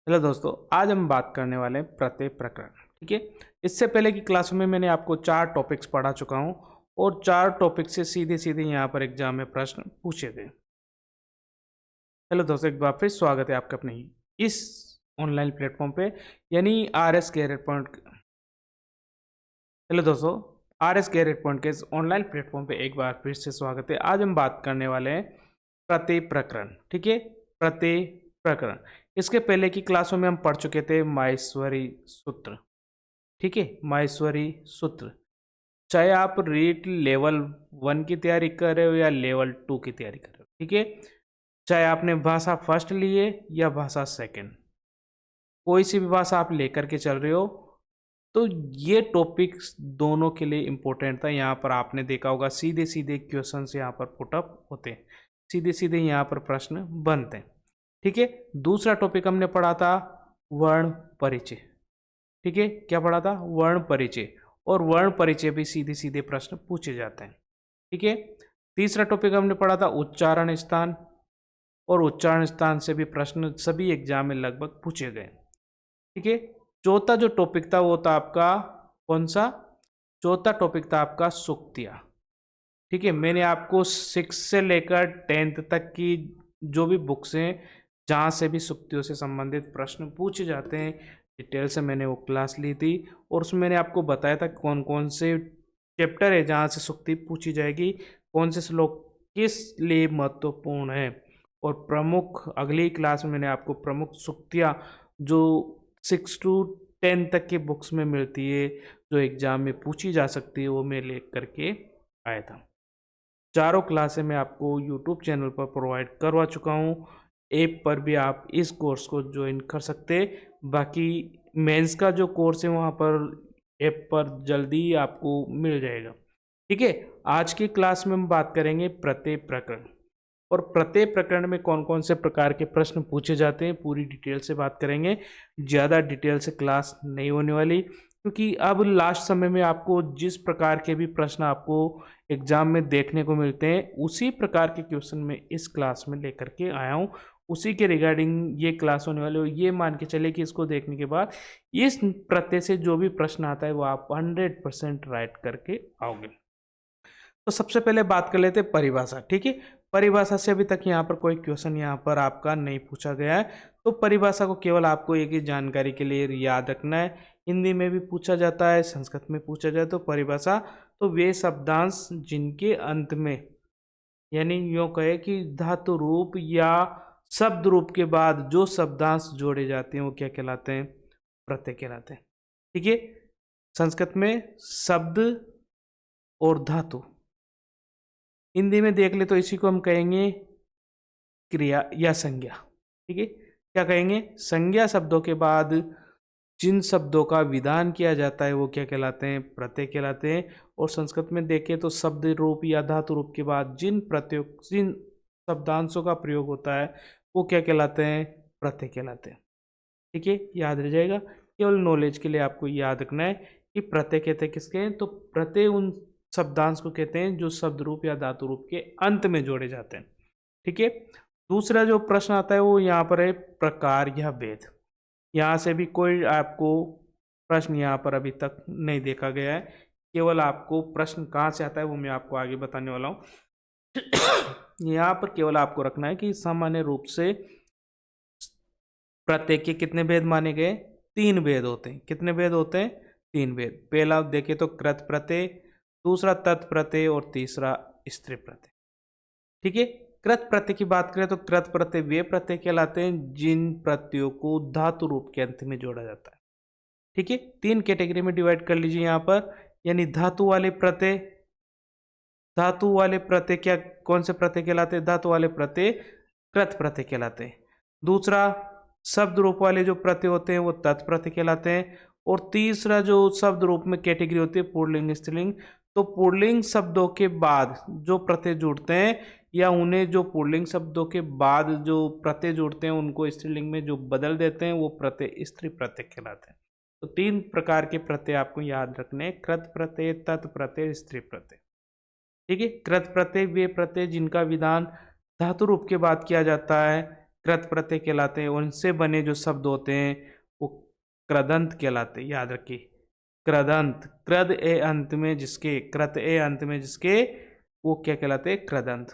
Hello दोस्तों, आज हम बात करने वाले हैं प्रत्यय प्रकरण। ठीक है। इससे पहले की क्लास में मैंने आपको 4 टॉपिक्स पढ़ा चुका हूं और 4 टॉपिक से सीधे सीधे यहां पर एग्जाम में प्रश्न पूछे थे। हेलो दोस्तों, एक बार फिर स्वागत है आपका अपने ही इस ऑनलाइन प्लेटफॉर्म पे, यानी R S career point. Hello दोस्तों, आर एस कैरियर पॉइंट के इस ऑनलाइन प्लेटफॉर्म पे एक बार फिर से स्वागत है। आज हम बात करने वाले हैं प्रत्यय प्रकरण। ठीक है, प्रत्यय प्रकरण। इसके पहले की क्लासों में हम पढ़ चुके थे माहेश्वरी सूत्र। ठीक है, माहेश्वरी सूत्र। चाहे आप रीट लेवल 1 की तैयारी कर रहे हो या लेवल 2 की तैयारी कर रहे हो, ठीक है, चाहे आपने भाषा फर्स्ट ली है या भाषा सेकंड, कोई सी भी भाषा आप लेकर के चल रहे हो, तो ये टॉपिक्स दोनों के लिए इम्पोर्टेंट था। यहाँ पर आपने देखा होगा सीधे सीधे क्वेश्चंस यहाँ पर पुटअप होते हैं, सीधे सीधे यहाँ पर प्रश्न बनते हैं। ठीक है। दूसरा टॉपिक हमने पढ़ा था वर्ण परिचय। ठीक है, क्या पढ़ा था? वर्ण परिचय। और वर्ण परिचय भी सीधे सीधे प्रश्न पूछे जाते हैं। ठीक है। तीसरा टॉपिक हमने पढ़ा था उच्चारण स्थान, और उच्चारण स्थान से भी प्रश्न सभी एग्जाम में लगभग पूछे गए। ठीक है। चौथा जो टॉपिक था वो था आपका कौन सा? चौथा टॉपिक था आपका सुक्तियाँ। ठीक है, मैंने आपको 6 से लेकर 10th तक की जो भी बुक्स हैं जहाँ से भी सुक्तियों से संबंधित प्रश्न पूछे जाते हैं, डिटेल से मैंने वो क्लास ली थी और उसमें मैंने आपको बताया था कौन कौन से चैप्टर है जहाँ से सुक्ति पूछी जाएगी, कौन से श्लोक किस लिए महत्वपूर्ण है। और प्रमुख अगली क्लास में मैंने आपको प्रमुख सुक्तियाँ जो 6 to 10 तक की बुक्स में मिलती है, जो एग्जाम में पूछी जा सकती है, वो मैं ले करके आया था। चारों क्लासें मैं आपको यूट्यूब चैनल पर प्रोवाइड करवा चुका हूँ। ऐप पर भी आप इस कोर्स को ज्वाइन कर सकते हैं। बाकी मेंस का जो कोर्स है वहाँ पर ऐप पर जल्दी आपको मिल जाएगा। ठीक है। आज की क्लास में हम बात करेंगे प्रत्यय प्रकरण, और प्रत्यय प्रकरण में कौन कौन से प्रकार के प्रश्न पूछे जाते हैं पूरी डिटेल से बात करेंगे। ज़्यादा डिटेल से क्लास नहीं होने वाली, क्योंकि अब लास्ट समय में आपको जिस प्रकार के भी प्रश्न आपको एग्जाम में देखने को मिलते हैं, उसी प्रकार के क्वेश्चन में इस क्लास में लेकर के आया हूँ। उसी के रिगार्डिंग ये क्लास होने वाली हो। ये मान के चले कि इसको देखने के बाद इस प्रत्यय से जो भी प्रश्न आता है वो आप 100% राइट करके आओगे। तो सबसे पहले बात कर लेते हैं परिभाषा। ठीक है, परिभाषा से अभी तक यहाँ पर कोई क्वेश्चन यहाँ पर आपका नहीं पूछा गया है, तो परिभाषा को केवल आपको एक ही जानकारी के लिए याद रखना है। हिंदी में भी पूछा जाता है, संस्कृत में पूछा जाए तो परिभाषा तो वे शब्दांश जिनके अंत में, यानी यूँ कहे कि धातु रूप या शब्द रूप के बाद जो शब्दांश जोड़े जाते हैं वो क्या कहलाते हैं? प्रत्यय कहलाते हैं। ठीक है। संस्कृत में शब्द और धातु, हिंदी में देख ले तो इसी को हम कहेंगे क्रिया या संज्ञा। ठीक है, क्या कहेंगे? संज्ञा शब्दों के बाद जिन शब्दों का विधान किया जाता है वो क्या कहलाते हैं? प्रत्यय कहलाते हैं। और संस्कृत में देखें तो शब्द रूप या धातु रूप के बाद जिन प्रत्ययों जिन शब्दांशों का प्रयोग होता है वो क्या कहलाते हैं? प्रत्यय कहलाते हैं। ठीक है, याद रह जाएगा। केवल नॉलेज के लिए आपको याद रखना है कि प्रत्यय कहते हैं किसके हैं, तो प्रत्यय उन शब्दांश को कहते हैं जो शब्द रूप या धातु रूप के अंत में जोड़े जाते हैं। ठीक है। दूसरा जो प्रश्न आता है वो यहाँ पर है प्रकार या भेद। यहाँ से भी कोई आपको प्रश्न यहाँ पर अभी तक नहीं देखा गया है। केवल आपको प्रश्न कहाँ से आता है वो मैं आपको आगे बताने वाला हूँ। यहाँ पर केवल आपको रखना है कि सामान्य रूप से प्रत्यय के कितने भेद माने गए? 3 भेद होते हैं। कितने भेद होते हैं? 3 भेद। पहला देखें तो कृत प्रत्यय, दूसरा तत् प्रत्यय और तीसरा स्त्री प्रत्यय। ठीक है। कृत प्रत्यय की बात करें तो कृत प्रत्यय वे प्रत्यय कहलाते हैं जिन प्रत्ययों को धातु रूप के अंत में जोड़ा जाता है। ठीक है, 3 कैटेगरी में डिवाइड कर लीजिए यहाँ पर, यानी धातु वाले प्रत्यय। धातु वाले प्रत्यय क्या कौन से प्रत्यय कहलाते हैं? धातु वाले प्रत्यय कृत प्रत्यय कहलाते हैं। दूसरा शब्द रूप वाले जो प्रत्यय होते हैं वो तत् प्रत्यय कहलाते हैं। और तीसरा जो शब्द रूप में कैटेगरी होती है पुल्लिंग स्त्रीलिंग, तो पुल्लिंग शब्दों के बाद जो प्रत्यय जुड़ते हैं या उन्हें जो पुल्लिंग शब्दों के बाद जो प्रत्यय जुड़ते हैं उनको स्त्रीलिंग में जो बदल देते हैं वो प्रत्यय स्त्री प्रत्यय कहलाते हैं। तो 3 प्रकार के प्रत्यय आपको याद रखने हैं, कृत प्रत्यय, तत् प्रत्यय, स्त्री प्रत्यय। ठीक है। कृत प्रत्यय वे प्रत्यय जिनका विधान धातु रूप के बाद किया जाता है। कृत प्रत्यय कहलाते हैं, और इनसे बने जो शब्द होते हैं वो कृदंत कहलाते हैं। याद रखिए, कृदंत, कृद ए अंत में जिसके, कृत ए अंत में जिसके, वो क्या कहलाते हैं? कृदंत।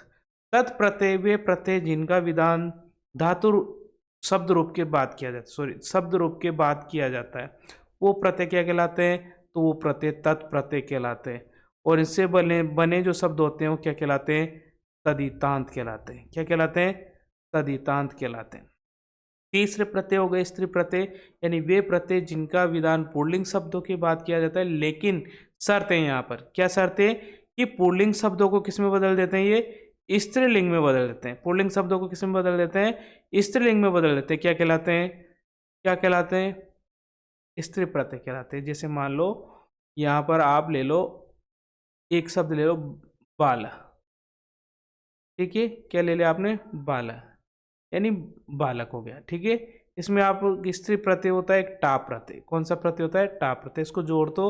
तत् प्रत्यय वे प्रत्यय जिनका विधान धातु शब्द रूप के बाद किया जाता है, सॉरी, शब्द रूप के बाद किया जाता है, वो प्रत्यय क्या कहलाते हैं? तो वो प्रत्यय तत्प्रत्यय कहलाते हैं। और इससे बने बने जो शब्द होते हैं वो क्या कहलाते हैं? तदितांत कहलाते हैं। क्या कहलाते हैं? तदितांत कहलाते हैं। तीसरे प्रत्यय हो गए स्त्री प्रत्यय, यानी वे प्रत्यय जिनका विधान पुल्लिंग शब्दों के बाद किया जाता है, लेकिन शर्त है यहाँ पर, क्या शर्त है? कि पुल्लिंग शब्दों को किस में बदल देते हैं? ये स्त्रीलिंग में बदल देते हैं। पुल्लिंग शब्दों को किस में बदल देते हैं? स्त्रीलिंग में बदल देते हैं। क्या कहलाते हैं? क्या कहलाते हैं? स्त्री प्रत्यय कहलाते हैं। जैसे मान लो यहाँ पर आप ले लो, एक शब्द ले लो, बाल, ठीक है, क्या ले लिया आपने? बाल, यानी बालक हो गया, ठीक है। इसमें आप स्त्री प्रत्यय होता है एक टा प्रत्यय। कौन सा प्रत्यय होता है? टा प्रत्यय। इसको जोड़ दो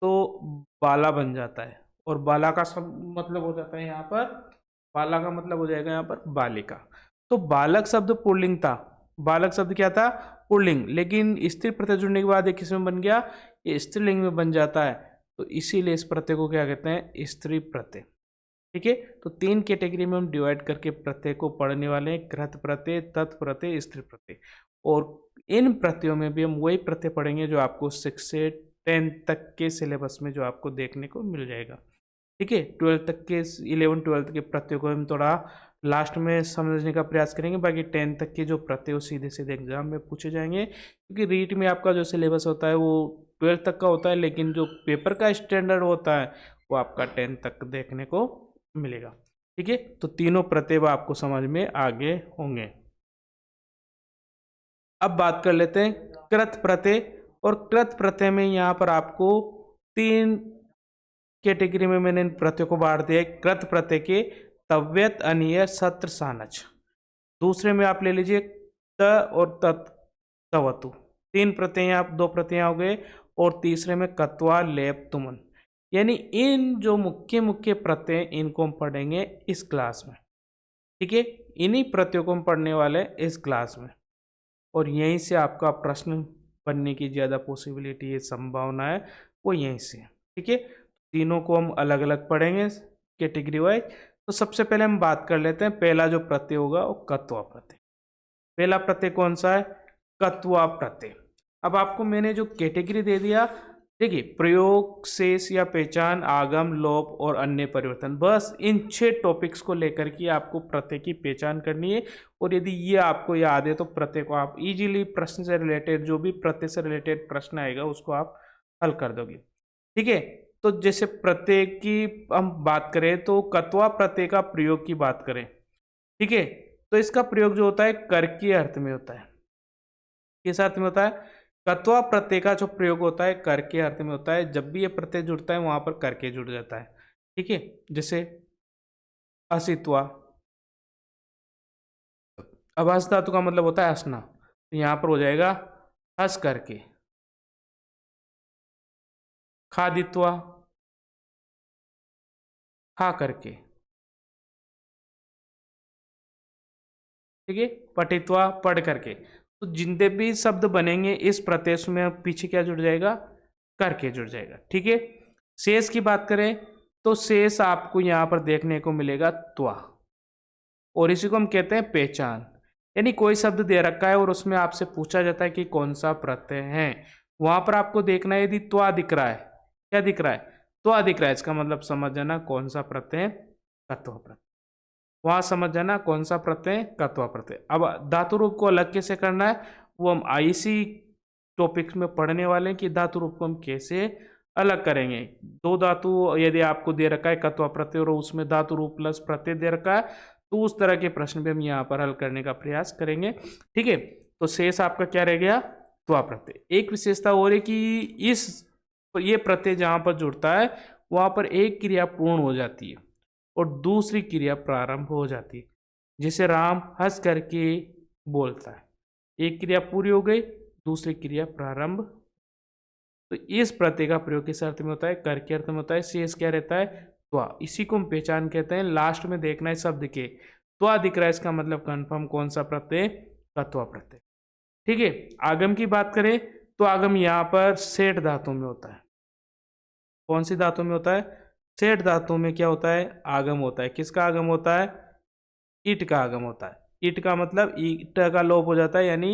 तो बाला बन जाता है, और बाला का सब मतलब हो जाता है यहाँ पर, बाला का मतलब हो जाएगा यहाँ पर बालिका। तो बालक शब्द पुल्लिंग था, बालक शब्द क्या था? पुल्लिंग, लेकिन स्त्री प्रत्यय जुड़ने के बाद ये किस में बन गया? ये स्त्रीलिंग में बन जाता है। तो इसीलिए इस प्रत्यय को क्या कहते हैं? स्त्री प्रत्यय, ठीक है। तो तीन कैटेगरी में हम डिवाइड करके प्रत्यय को पढ़ने वाले हैं, कृत प्रत्यय, तत् प्रत्यय, स्त्री प्रत्यय। और इन प्रत्ययों में भी हम वही प्रत्यय पढ़ेंगे जो आपको 6 से 10 तक के सिलेबस में जो आपको देखने को मिल जाएगा, ठीक है। 12 तक के, 11 12 के प्रत्ययों को हम थोड़ा लास्ट में समझने का प्रयास करेंगे। बाकी 10 तक के जो प्रत्यय सीधे सीधे एग्जाम में पूछे जाएंगे, क्योंकि रीट में आपका जो सिलेबस होता है वो 12 तक का होता है, लेकिन जो पेपर का स्टैंडर्ड होता है वो आपका 10 तक देखने को मिलेगा, ठीक है। तो तीनों प्रत्यय आपको समझ में आगे होंगे। अब बात कर लेते हैं कृत प्रत्यय, और कृत प्रत्यय में यहाँ पर आपको तीन कैटेगरी में मैंने इन प्रत्यय को बांट दिया है। कृत प्रत्यय के तव्यत, अनिय, सत्र, सानच। दूसरे में आप ले लीजिए त और तत्, तवतु। तीन प्रत्यय, आप दो प्रत्यय हो गए। और तीसरे में कत्वा, लेप, तुमन। यानी इन जो मुख्य मुख्य प्रत्यय, इनको हम पढ़ेंगे इस क्लास में, ठीक है। इन्हीं प्रत्ययों को हम पढ़ने वाले इस क्लास में, और यहीं से आपका प्रश्न बनने की ज़्यादा पॉसिबिलिटी है, संभावना है, वो यहीं से, ठीक है। तीनों को हम अलग अलग पढ़ेंगे कैटेगरी वाइज। तो सबसे पहले हम बात कर लेते हैं, पहला जो प्रत्यय होगा वो कत्वा प्रत्यय। पहला प्रत्यय कौन सा है? कत्वा प्रत्यय। अब आपको मैंने जो कैटेगरी दे दिया, देखिए, प्रयोग, शेष या पहचान, आगम, लोप और अन्य परिवर्तन, बस इन 6 टॉपिक्स को लेकर के आपको प्रत्यय की पहचान करनी है। और यदि ये आपको याद है तो प्रत्यय को आप इजीली, प्रश्न से रिलेटेड, जो भी प्रत्यय से रिलेटेड प्रश्न आएगा उसको आप हल कर दोगे, ठीक है। तो जैसे प्रत्यय की हम बात करें तो कत्वा प्रत्यय का प्रयोग की बात करें, ठीक है, तो इसका प्रयोग जो होता है कर के अर्थ में होता है। किस अर्थ में होता है? कत्वा प्रत्यय का जो प्रयोग होता है कर के अर्थ में होता है। जब भी ये प्रत्यय जुड़ता है वहां पर कर के जुड़ जाता है, ठीक है। जैसे असित्वा, अब हस धातु का मतलब होता है हंसना, तो यहाँ पर हो जाएगा हंस करके। खादित्वा, खा करके, ठीक है। पठित्वा, पढ़ करके। तो जितने भी शब्द बनेंगे इस प्रत्यय में पीछे क्या जुड़ जाएगा? करके जुड़ जाएगा, ठीक है। शेष की बात करें तो शेष आपको यहाँ पर देखने को मिलेगा त्वा, और इसी को हम कहते हैं पहचान। यानी कोई शब्द दे रखा है और उसमें आपसे पूछा जाता है कि कौन सा प्रत्यय है, वहां पर आपको देखना है यदि त्वा दिख रहा है, क्या दिख रहा है? त्वा दिख रहा है, इसका मतलब समझ जाना कौन सा प्रत्यय? कत्वा प्रत्यय। वहां समझ जाना कौन सा प्रत्यय? कत्वा प्रत्यय। अब धातु रूप को अलग कैसे करना है वो हम आईसी टॉपिक्स में पढ़ने वाले हैं, कि धातु रूप को हम कैसे अलग करेंगे। दो धातु यदि आपको दे रखा है कत्वा प्रत्यय और उसमें धातु रूप प्लस प्रत्यय दे रखा है, तो उस तरह के प्रश्न भी हम यहाँ पर हल करने का प्रयास करेंगे, ठीक है। तो शेष आपका क्या रह गया? त्वा प्रत्यय। एक विशेषता और है कि ये प्रत्यय जहां पर जुड़ता है वहां पर एक क्रिया पूर्ण हो जाती है और दूसरी क्रिया प्रारंभ हो जाती है। जैसे राम हंस करके बोलता है, एक क्रिया पूरी हो गई, दूसरी क्रिया प्रारंभ। तो इस प्रत्यय का प्रयोग किस अर्थ में होता है? कर के अर्थ में होता है। शेष क्या रहता है? त्वा। इसी को हम पहचान कहते हैं। लास्ट में देखना है शब्द के, त्वा दिख रहा है, इसका मतलब कंफर्म कौन सा प्रत्यय, कत्वा प्रत्यय। ठीक है, आगम की बात करें तो आगम यहाँ पर सेठ धातु में होता है। कौन सी धातु में होता है, सेठ धातु में क्या होता है, आगम होता है। किसका आगम होता है, ईट का आगम होता है। ईट का मतलब ईट का लोप हो जाता है, यानी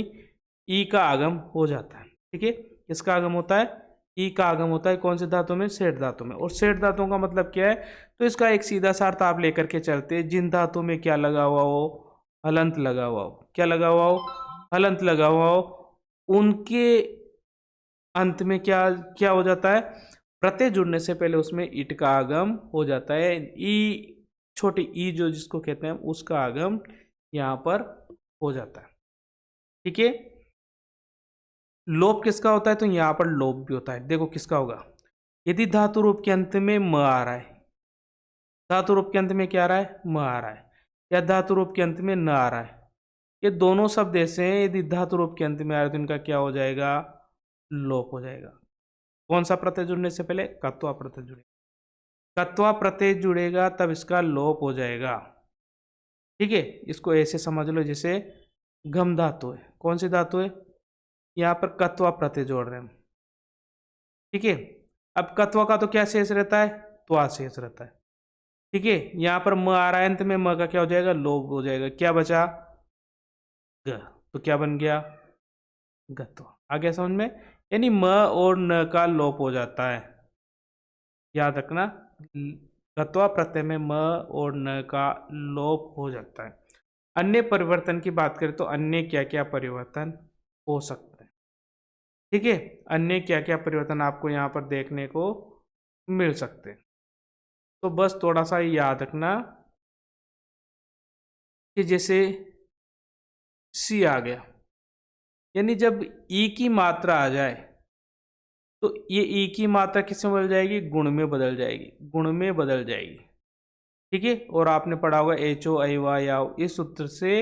ई का आगम हो जाता है। ठीक है, किसका आगम होता है, ई का आगम होता है। कौन से धातु में, सेठ धातु में। और सेठ धातुओं का मतलब क्या है, तो इसका एक सीधा सा अर्थ आप लेकर के चलते हैं, जिन धातु में क्या लगा हुआ हो, हलंत लगा हुआ हो। क्या लगा हुआ हो, हलंत लगा हुआ हो, उनके अंत में क्या क्या हो जाता है, प्रत्यय जुड़ने से पहले उसमें ईट का आगम हो जाता है। ई, छोटी ई जो जिसको कहते हैं, उसका आगम यहाँ पर हो जाता है। ठीक है, लोप किसका होता है, तो यहाँ पर लोप भी होता है। देखो किसका होगा, यदि धातु रूप के अंत में म आ रहा है, धातु रूप के अंत में क्या आ रहा है, म आ रहा है, या धातु रूप के अंत में न आ रहा है, ये दोनों शब्द ऐसे हैं, यदि धातु रूप के अंत में आ रहा है तो इनका क्या हो जाएगा, लोप हो जाएगा। कौन सा प्रत्यय जुड़ने से पहले, कत्वा प्रत्यय जुड़ेगा। कत्वा प्रत्यय जुड़ेगा तब इसका लोप हो जाएगा। ठीक है, इसको ऐसे समझ लो जैसे गम धातु है। कौन सी धातु है, यहाँ पर कत्वा प्रत्यय जोड़ रहे हैं। ठीक है, अब कत्वा का तो क्या शेष रहता है, त्वा शेष रहता है। ठीक है, यहाँ पर म आ रहा है अंत में, म का क्या हो जाएगा, लोप हो जाएगा। क्या बचा, ग, तो क्या बन गया, गत्वा। आ गया समझ में, यानी म और न का लोप हो जाता है। याद रखना, गत्वा प्रत्यय में म और न का लोप हो जाता है। अन्य परिवर्तन की बात करें तो अन्य क्या क्या परिवर्तन हो सकते हैं। ठीक है, अन्य क्या क्या परिवर्तन आपको यहाँ पर देखने को मिल सकते हैं। तो बस थोड़ा सा याद रखना कि जैसे सी आ गया, यानी जब ई की मात्रा आ जाए तो ये ई की मात्रा किसमें बदल जाएगी, गुण में बदल जाएगी, गुण में बदल जाएगी। ठीक है, और आपने पढ़ा होगा एच ओ आई वाई आओ, इस सूत्र से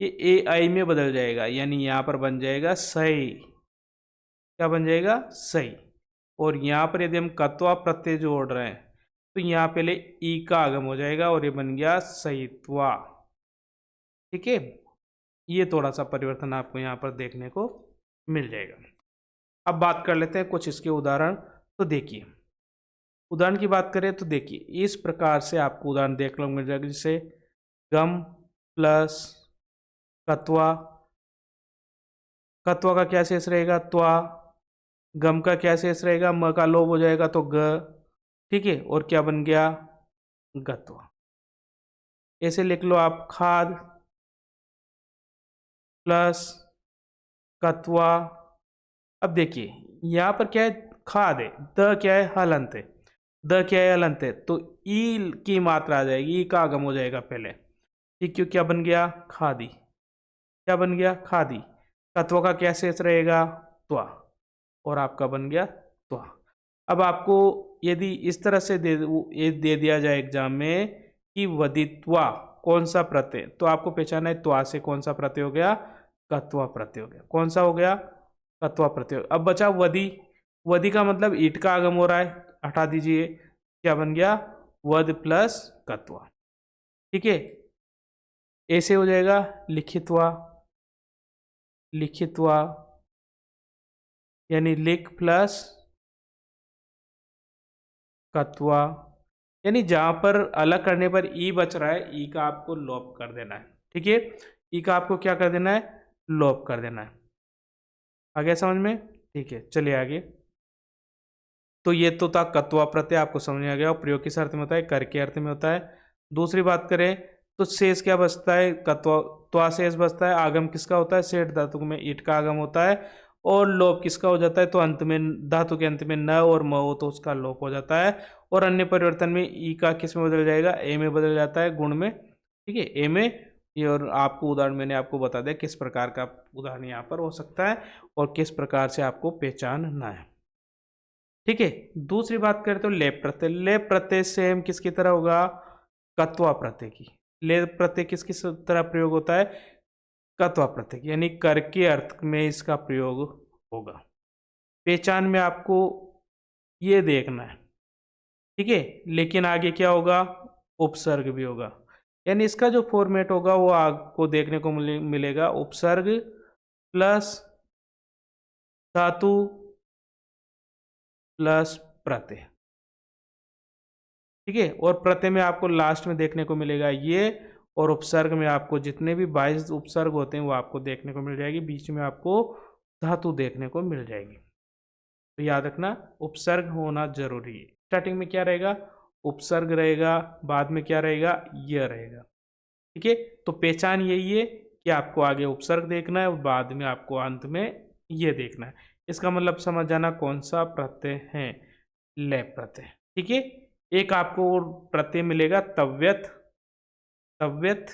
ये ए आई में बदल जाएगा, यानी यहाँ पर बन जाएगा सही। क्या बन जाएगा, सही। और यहाँ पर यदि हम कत्वा प्रत्यय जोड़ रहे हैं तो यहाँ पहले ई का आगम हो जाएगा और ये बन गया सहीत्वा। ठीक है, ये थोड़ा सा परिवर्तन आपको यहाँ पर देखने को मिल जाएगा। अब बात कर लेते हैं कुछ इसके उदाहरण। तो देखिए, उदाहरण की बात करें तो देखिए इस प्रकार से आपको उदाहरण देखने को मिल जाएगा, जैसे गम प्लस कत्वा, कत्वा का क्या शेष रहेगा, त्वा, गम का क्या शेष रहेगा, म का लोप हो जाएगा तो ग। ठीक है, और क्या बन गया, गत्वा। ऐसे लिख लो आप, खाद प्लस कत्वा। अब देखिए यहाँ पर क्या है, खाद है, द क्या है, हलंत है, द क्या है, हलंत है, तो ई की मात्रा आ जाएगी, ई का आगम हो जाएगा पहले। ठीक, क्यों, क्या बन गया, खादी। क्या बन गया, खादी। तत्व का क्या शेष रहेगा, त्वा, और आपका बन गया त्वा। अब आपको यदि इस तरह से ये दे दिया जाए एग्जाम में कि वदित्वा कौन सा प्रत्यय, तो आपको पहचाना है त्वा से कौन सा प्रत्यय हो गया, कत्वा प्रत्यय हो गया। कौन सा हो गया, कत्वा प्रत्यय। अब बचा वदि, वदि का मतलब ईट का आगम हो रहा है, हटा दीजिए, क्या बन गया, वद प्लस कत्वा। ठीक है, ऐसे हो जाएगा लिखित्वा, लिखित्वा यानी लिख प्लस कत्वा, यानी जहां पर अलग करने पर ई बच रहा है, ई का आपको लोप कर देना है। ठीक है, ई का आपको क्या कर देना है, लोप कर देना है। आ गया समझ में, ठीक है, चलिए आगे। तो ये तो था कत्वा प्रत्यय, आपको समझ में आ गया, और प्रयोग किस अर्थ में होता है, कर के अर्थ में होता है। दूसरी बात करें तो शेष क्या बचता है, कत्वा, त्वा शेष बचता है। आगम किसका होता है, सेठ धातु में ईट का आगम होता है। और लोप किसका हो जाता है, तो अंत में धातु के अंत में न और म हो तो उसका लोप हो जाता है। और अन्य परिवर्तन में ई का किस में बदल जाएगा, ए में बदल जाता है, गुण में। ठीक है, ए में। ये और आपको उदाहरण मैंने आपको बता दिया किस प्रकार का उदाहरण यहाँ पर हो सकता है और किस प्रकार से आपको पहचानना है। ठीक है, दूसरी बात करें तो लेप प्रत्यय। लेप प्रत्यय सेम किसकी तरह होगा, कत्वा प्रत्यय की। लेप प्रत्यय किस किस तरह प्रयोग होता है, कत्वा प्रत्यय, यानी कर के अर्थ में इसका प्रयोग होगा। पहचान में आपको ये देखना है। ठीक है, लेकिन आगे क्या होगा, उपसर्ग भी होगा। यानी इसका जो फॉर्मेट होगा वो आपको देखने को मिलेगा उपसर्ग प्लस धातु प्लस प्रत्यय। ठीक है, और प्रत्यय में आपको लास्ट में देखने को मिलेगा ये, और उपसर्ग में आपको जितने भी 22 उपसर्ग होते हैं वो आपको देखने को मिल जाएगी, बीच में आपको धातु देखने को मिल जाएगी। तो याद रखना उपसर्ग होना जरूरी है। स्टार्टिंग में क्या रहेगा, उपसर्ग रहेगा, बाद में क्या रहेगा, यह रहेगा। ठीक है, तो पहचान यही है कि आपको आगे उपसर्ग देखना है और बाद में आपको अंत में ये देखना है। इसका मतलब समझ जाना कौन सा प्रत्यय है, लेप प्रत्यय। ठीक है, एक आपको और प्रत्यय मिलेगा तव्यत, तव्यत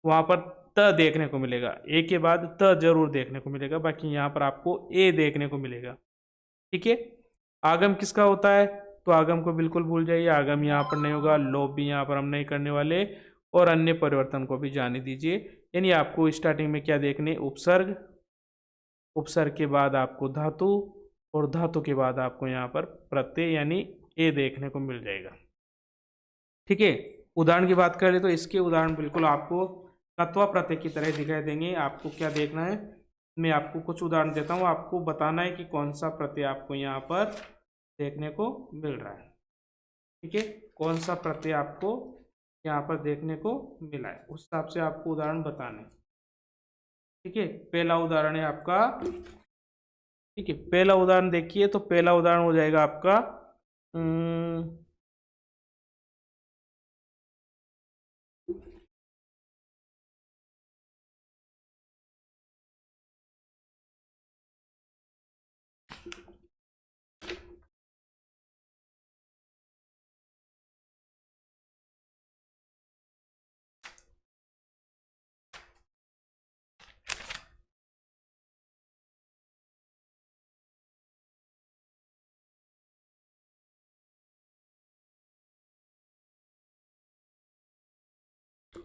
वहां पर त देखने को मिलेगा, ए के बाद त जरूर देखने को मिलेगा, बाकी यहाँ पर आपको ए देखने को मिलेगा। ठीक है, आगम किसका होता है, तो आगम को बिल्कुल भूल जाइए, आगम यहाँ पर नहीं होगा, लोप भी यहाँ पर हम नहीं करने वाले, और अन्य परिवर्तन को भी जाने दीजिए। यानी आपको स्टार्टिंग में क्या देखने, उपसर्ग, उपसर्ग के बाद आपको धातु, और धातु के बाद आपको यहाँ पर प्रत्यय यानी ए देखने को मिल जाएगा। ठीक है, उदाहरण की बात करें तो इसके उदाहरण बिल्कुल आपको तत्व प्रत्यय की तरह दिखाई देंगे। आपको क्या देखना है, मैं आपको कुछ उदाहरण देता हूँ, आपको बताना है कि कौन सा प्रत्यय आपको यहाँ पर देखने को मिल रहा है। ठीक है, कौन सा प्रत्यय आपको यहाँ पर देखने को मिला है, उस हिसाब से आपको उदाहरण बताने। ठीक है, पहला उदाहरण है आपका, ठीक है, पहला उदाहरण देखिए, तो पहला उदाहरण हो जाएगा आपका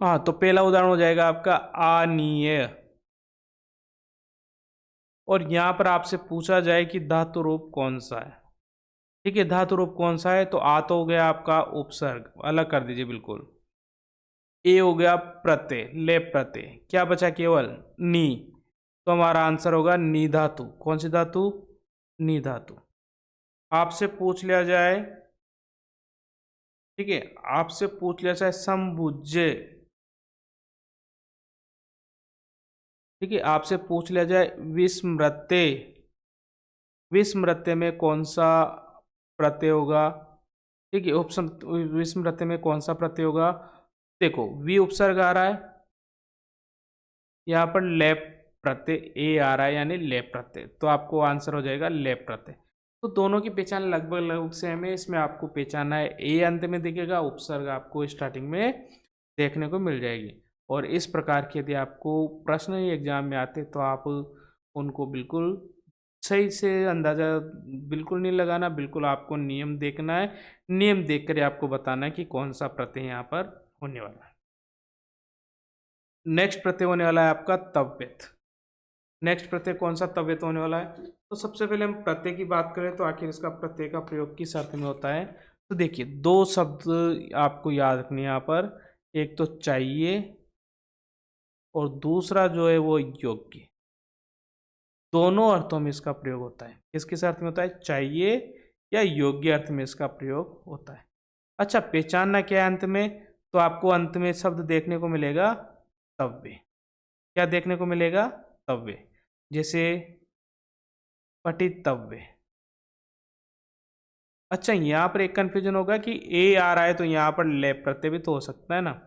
हाँ, तो पहला उदाहरण हो जाएगा आपका अनीय, और यहां पर आपसे पूछा जाए कि धातु रूप कौन सा है। ठीक है, धातु रूप कौन सा है, तो आ तो हो गया आपका उपसर्ग, अलग कर दीजिए बिल्कुल, ए हो गया प्रत्यय, लेप प्रत्यय, क्या बचा केवल नी, तो हमारा आंसर होगा नी धातु। कौन सी धातु, नी धातु। आपसे पूछ लिया जाए, ठीक है, आपसे पूछ लिया जाए संभुज्य, ठीक है, आपसे पूछ लिया जाए विस्मृत्य, विस्मृत्य में कौन सा प्रत्यय होगा। ठीक है, ऑप्शन विस्मृत्य में कौन सा प्रत्यय होगा, देखो वी उपसर्ग आ रहा है, यहाँ पर लेप प्रत्यय ए आ रहा है, यानी लेप प्रत्यय, तो आपको आंसर हो जाएगा लेप प्रत्यय। तो दोनों की पहचान लगभग लगभग सेम है, इसमें आपको पहचानना है ए अंत में दिखेगा, उपसर्ग आपको स्टार्टिंग में देखने को मिल जाएगी। और इस प्रकार के यदि आपको प्रश्न एग्जाम में आते तो आप उनको बिल्कुल सही से अंदाजा बिल्कुल नहीं लगाना, बिल्कुल आपको नियम देखना है, नियम देख कर आपको बताना है कि कौन सा प्रत्यय यहाँ पर होने वाला है। नेक्स्ट प्रत्यय होने वाला है आपका तव्यत। नेक्स्ट प्रत्यय कौन सा तव्यत होने वाला है, तो सबसे पहले हम प्रत्यय की बात करें तो आखिर इसका प्रत्यय का प्रयोग किस अर्थ में होता है। तो देखिए दो शब्द आपको याद रखने यहाँ पर, एक तो चाहिए और दूसरा जो है वो योग्य, दोनों अर्थों में इसका प्रयोग होता है। किस किस अर्थ में होता है, चाहिए या योग्य अर्थ में इसका प्रयोग होता है। अच्छा, पहचानना क्या है अंत में, तो आपको अंत में शब्द देखने को मिलेगा तव्य। क्या देखने को मिलेगा, तव्य, जैसे पठितव्य। अच्छा, यहाँ पर एक कंफ्यूजन होगा कि ए आ रहा है तो यहाँ पर लेप प्रत्यय भी तो हो सकता है ना,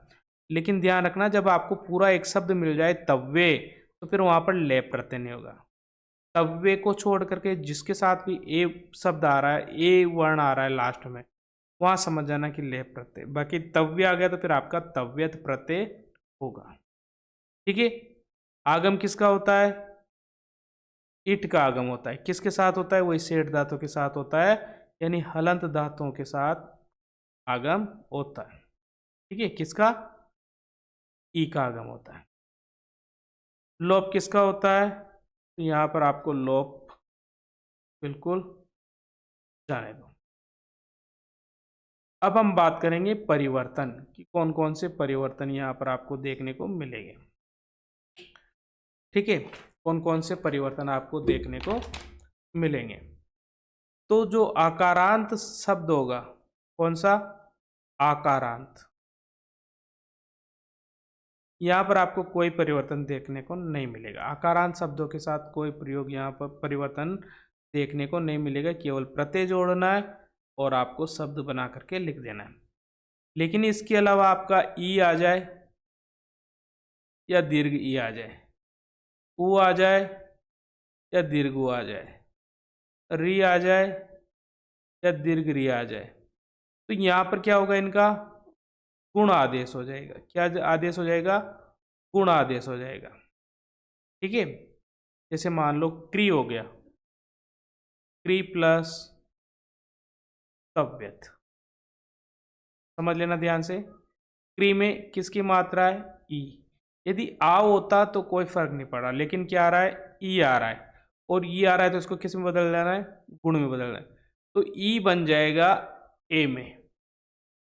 लेकिन ध्यान रखना जब आपको पूरा एक शब्द मिल जाए तव्य, तो फिर वहां पर लेप प्रत्यय नहीं होगा। तव्य को छोड़ करके जिसके साथ भी ए शब्द आ रहा है, ए वर्ण आ रहा है लास्ट में, वहां समझ जाना कि लेप प्रत्यय, बाकी तव्य आ गया तो फिर आपका तव्यत प्रत्यय होगा। ठीक है, आगम किसका होता है, ईट का आगम होता है, किसके साथ होता है, वही सेठ धातु के साथ होता है, यानी हलंत धातुओं के साथ आगम होता है। ठीक है, किसका, ई का आगम होता है। लोप किसका होता है, तो यहाँ पर आपको लोप बिल्कुल जाने दो। अब हम बात करेंगे परिवर्तन कि कौन कौन से परिवर्तन यहाँ पर आपको देखने को मिलेंगे। ठीक है, कौन कौन से परिवर्तन आपको देखने को मिलेंगे। तो जो आकारांत शब्द होगा, कौन सा? आकारांत, यहाँ पर आपको कोई परिवर्तन देखने को नहीं मिलेगा। आकारांत शब्दों के साथ कोई प्रयोग यहाँ पर परिवर्तन देखने को नहीं मिलेगा, केवल प्रत्यय जोड़ना है और आपको शब्द बना करके लिख देना है। लेकिन इसके अलावा आपका ई आ जाए या दीर्घ ई आ जाए, ऊ आ जाए या दीर्घ ऊ आ जाए, री आ जाए या दीर्घ री आ जाए, तो यहाँ पर क्या होगा? इनका गुण आदेश हो जाएगा। क्या आदेश हो जाएगा? गुण आदेश हो जाएगा। ठीक है, जैसे मान लो क्री हो गया, क्री प्लस तव्यत, समझ लेना ध्यान से। क्री में किसकी मात्रा है? ई। यदि आ होता तो कोई फर्क नहीं पड़ा, लेकिन क्या आ रहा है? ई आ रहा है, और ई आ रहा है तो इसको किस में बदल देना है? गुण में बदलना है। तो ई बन जाएगा ए में।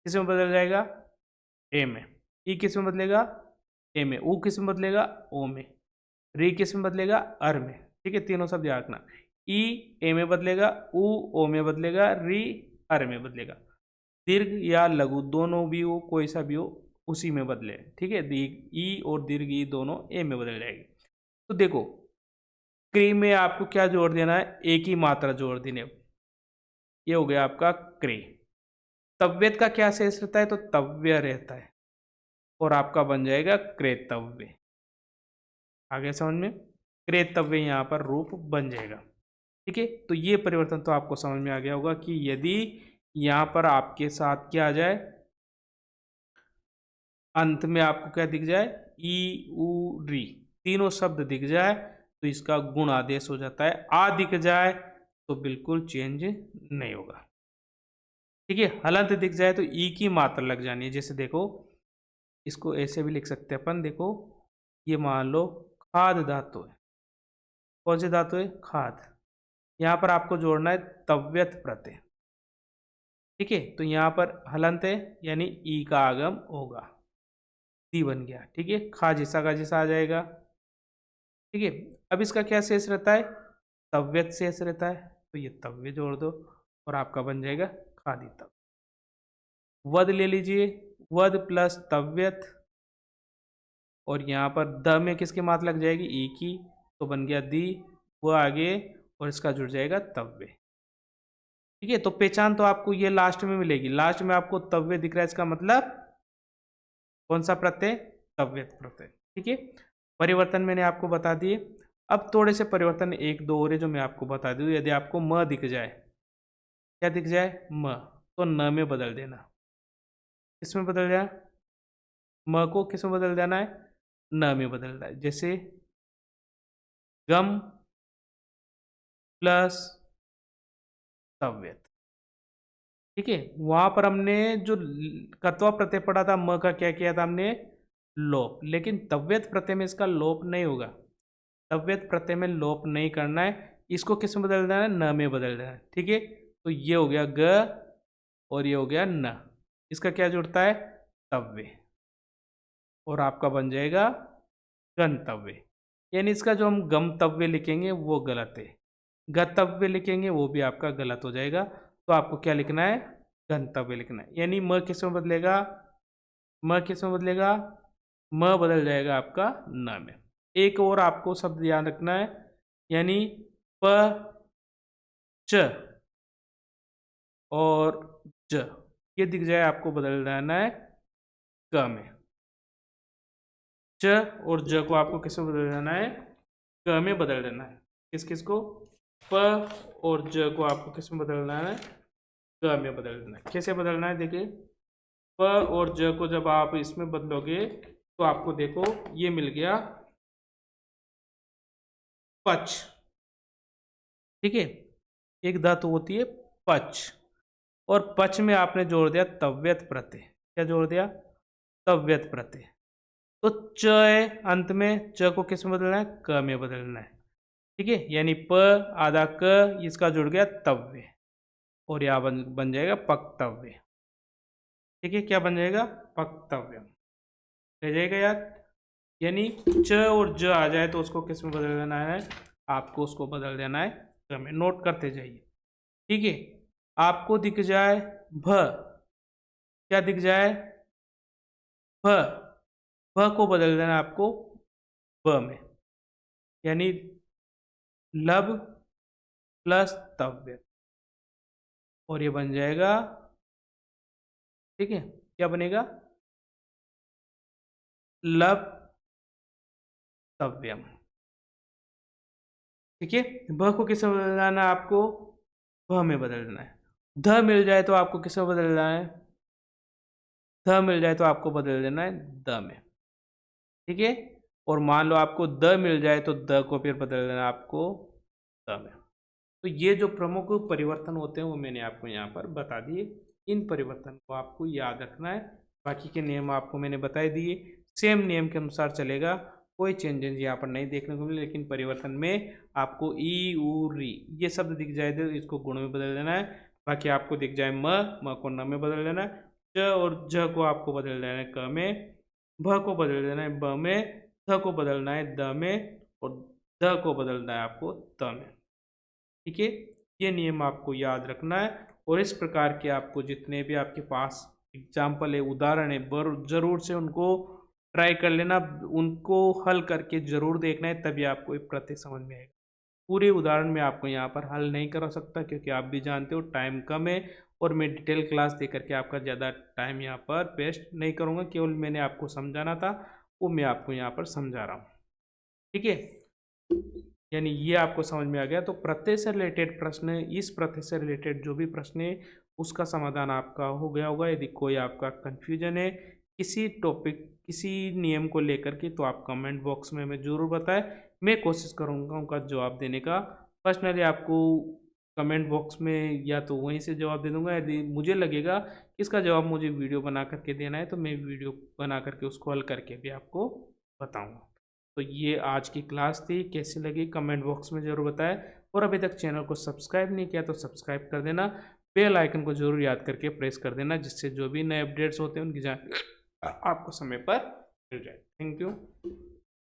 किस में बदल जाएगा? ए में। ई किस में बदलेगा? ए में। ऊ किस में बदलेगा? ओ में। री किस में बदलेगा? अर में। ठीक है, तीनों शब्द याद रखना। ई ए में बदलेगा, ऊ ओ में बदलेगा, री अर में बदलेगा। दीर्घ या लघु दोनों भी हो, कोई सा भी हो, उसी में बदले। ठीक है, ई और दीर्घ ई दोनों ए में बदल जाएगी। तो देखो, क्री में आपको क्या जोड़ देना है? एक ही मात्रा जोड़ देनी है। ये हो गया आपका क्री। तव्यत का क्या शेष रहता है? तो तव्य रहता है, और आपका बन जाएगा क्रेतव्य। आगे समझ में? क्रेतव्य यहाँ पर रूप बन जाएगा। ठीक है, तो ये परिवर्तन तो आपको समझ में आ गया होगा कि यदि यहाँ पर आपके साथ क्या आ जाए, अंत में आपको क्या दिख जाए? ई उ री तीनों शब्द दिख जाए तो इसका गुण आदेश हो जाता है। आ दिख जाए तो बिल्कुल चेंज नहीं होगा। ठीक है, हलंत दिख जाए तो ई की मात्रा लग जानी है। जैसे देखो, इसको ऐसे भी लिख सकते हैं अपन। देखो, ये मान लो खाद धातु है। कौन सी धातु है? खाद। यहाँ पर आपको जोड़ना है तव्यत प्रत्यय। ठीक है, तो यहाँ पर हलंत है, यानी ई का आगम होगा, दी बन गया। ठीक है, खा जैसा का जैसा आ जाएगा। ठीक है, अब इसका क्या शेष रहता है? तव्यत शेष रहता है, तो ये तव्य जोड़ दो और आपका बन जाएगा खादी तव्य। वध ले लीजिए, वध प्लस तव्यत, और यहाँ पर द में किसकी मात्रा लग जाएगी? ई की, तो बन गया दी, वो आगे, और इसका जुड़ जाएगा तव्य। ठीक है, तो पहचान तो आपको ये लास्ट में मिलेगी। लास्ट में आपको तव्य दिख रहा है, इसका मतलब कौन सा प्रत्यय? तव्यत प्रत्यय। ठीक है, परिवर्तन मैंने आपको बता दिए। अब थोड़े से परिवर्तन एक दो और है जो मैं आपको बता दूं। यदि आपको म दिख जाए, क्या दिख जाए? म, तो न में बदल देना। किस में बदल जाए? म को किस में बदल देना है? न में बदलना है। जैसे गम प्लस तव्यत। ठीक है, वहां पर हमने जो कर्तव्य प्रत्यय पढ़ा था, म का क्या किया था हमने? लोप। लेकिन तव्यत प्रत्यय में इसका लोप नहीं होगा। तव्यत प्रत्यय में लोप नहीं करना है। इसको किस में बदल देना है? न में बदल देना है। ठीक है, तो ये हो गया ग, और ये हो गया न। इसका क्या जुड़ता है? तव्य, और आपका बन जाएगा गंतव्य। यानी इसका जो हम गमतव्य लिखेंगे वो गलत है, गतव्य लिखेंगे वो भी आपका गलत हो जाएगा। तो आपको क्या लिखना है? गंतव्य लिखना है। यानी म किस में बदलेगा? म किस में बदलेगा? म बदल जाएगा आपका न में। एक और आपको शब्द ध्यान रखना है, यानी प च और ज, ये दिख जाए आपको बदल देना है क में। च और ज को आपको किस में बदल देना है? क में बदल देना है। किस किस को? प और ज को आपको किस में बदलना है? क में बदल देना है। कैसे बदलना है? देखिए, प और ज को जब आप इसमें बदलोगे तो आपको देखो ये मिल गया पच। ठीक है, एक धातु होती है पच, और पच में आपने जोड़ दिया तव्यत प्रत्यय। क्या जोड़ दिया? तव्यत प्रत्यय। तो च है अंत में, च को किस में बदलना है? क में बदलना है। ठीक है, यानी प आधा क, इसका जुड़ गया तव्य, और यहाँ बन जाएगा पक्तव्य। ठीक है, क्या बन जाएगा, वक्तव्यम। रह जाएगा याद, यानी च और ज आ जाए तो उसको किस में बदल देना है, आपको उसको बदल देना है च में। नोट करते जाइए, ठीक है। आपको दिख जाए भ, क्या दिख जाए, भ, भ को बदल देना आपको ब में, यानी लब प्लस तव्य, और ये बन जाएगा, ठीक है, क्या बनेगा, लब तव्यम। ठीक है, भ को किस में बदलना है आपको, भ में बदल देना है। ध मिल जाए तो आपको किस में बदलना है, ध मिल जाए तो आपको बदल देना है द में। ठीक है, और मान लो आपको द मिल जाए तो द को फिर बदल देना आपको द में। तो ये जो प्रमुख परिवर्तन होते हैं वो मैंने आपको यहाँ पर बता दिए। इन परिवर्तन को आपको याद रखना है, बाकी के नियम आपको मैंने बता दिए। सेम नियम के अनुसार चलेगा, कोई चेंजेस यहाँ पर नहीं देखने को मिले, लेकिन परिवर्तन में आपको ई उ री ये शब्द दिख जाए तो इसको गुण में बदल देना है। बाकी आपको दिख जाए म को न में बदल देना है, च और ज को आपको बदल देना है क में, भ को बदल देना है ब में, थ को बदलना है द में, और द को बदलना है आपको त में। ठीक है, ये नियम आपको याद रखना है। और इस प्रकार के आपको जितने भी आपके पास एग्जाम्पल है, उदाहरण है, जरूर से उनको ट्राई कर लेना, उनको हल करके जरूर देखना है, तभी आपको एक प्रत्यय समझ में आएगा। पूरे उदाहरण में आपको यहाँ पर हल नहीं करा सकता, क्योंकि आप भी जानते हो टाइम कम है, और मैं डिटेल क्लास दे करके आपका ज़्यादा टाइम यहाँ पर वेस्ट नहीं करूँगा। केवल मैंने आपको समझाना था वो मैं आपको यहाँ पर समझा रहा हूँ। ठीक है, यानी ये आपको समझ में आ गया। तो प्रत्यय से रिलेटेड प्रश्न, इस प्रत्यय से रिलेटेड जो भी प्रश्न है उसका समाधान आपका हो गया होगा। यदि कोई आपका कन्फ्यूजन है किसी टॉपिक, किसी नियम को लेकर के, तो आप कमेंट बॉक्स में हमें ज़रूर बताएं, मैं कोशिश करूँगा उनका जवाब देने का। पर्सनली आपको कमेंट बॉक्स में या तो वहीं से जवाब दे दूंगा, यदि मुझे लगेगा कि इसका जवाब मुझे वीडियो बना करके देना है तो मैं वीडियो बना करके उसको हल करके भी आपको बताऊँगा। तो ये आज की क्लास थी, कैसी लगी कमेंट बॉक्स में ज़रूर बताएं, और अभी तक चैनल को सब्सक्राइब नहीं किया तो सब्सक्राइब कर देना, बेल आइकन को जरूर याद करके प्रेस कर देना, जिससे जो भी नए अपडेट्स होते हैं उनकी आपको समय पर मिल जाए। Thank you.